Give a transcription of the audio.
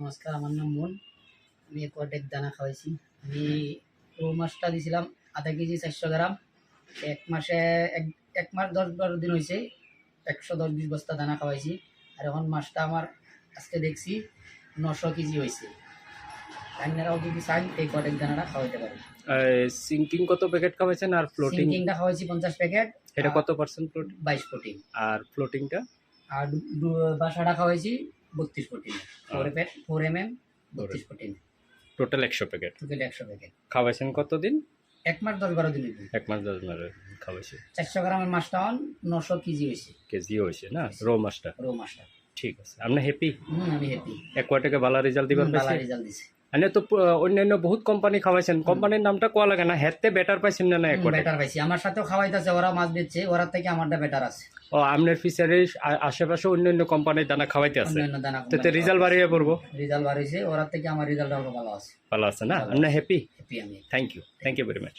নমস্কার, আমার নাম মন। আমি একোয়াটেক দানা খাওয়াইছি। আমি রৌ মাছটা দিয়েছিলাম আধা কেজি 400 গ্রাম। এক মাসে এক মাস 10-12 দিন হয়েছে 110-20 বস্তা দানা খাওয়াইছি। আর এখন মাছটা আমার আজকে দেখছি 900 কেজি হয়েছে। আপনারাও যদি চান এই একোয়াটেক দানাটা খাওয়াইতে পারেন। সিঙ্কিং কত প্যাকেট খাওয়াইছেন আর ফ্লোটিং? সিঙ্কিংটা খাওয়াইছি 50 প্যাকেট। এটা কত পার্সেন্ট প্রোটিন? 22 প্রোটিন। আর ফ্লোটিংটা? আর বাসাটা খাওয়াইছি 32 protein. 4 mm 32 protein. Total 100 packet. Total 100 packet খাওয়াইছেন কতদিন? 1 মাস 10-12 দিন হইবে। 1 মাস 10 দিন খাওয়াইছি। 400 গ্রামের মাছটা 900 কেজি হয়েছে। কেজি হয়েছে না রো মাছটা? রৌ মাছটা। ঠিক আছে, আপনি হ্যাপি? আমি হ্যাপি। একোয়াটেকে ভালো রেজাল্ট দিবার ভালো পাইছে? রেজাল্ট দিছে। মানে তো অন্যান্য বহুত কোম্পানি খাওয়াইছেন, কোম্পানির নামটা কোয়া লাগে না, হেতে বেটার পাইছেন না একোয়াটেক? বেটার পাইছি। আমার সাথেও খাওয়াইতেছে, ওরা মাছ বেচছে, ওরা থেকে আমারটা বেটার আছে। ও আপনার ফিশারির আশেপাশে অন্যান্য কোম্পানির দানা খাওয়াইতে আছে, অন্যান্য দানা তো রেজাল্ট বাড়িয়ে পড়বো। রেজাল্ট বাড়িয়েছে, ওরা থেকে আমার রেজাল্ট ভালো আছে। ভালো আছে না? আপনি হ্যাপি? হ্যাপি আমি। Thank you very much.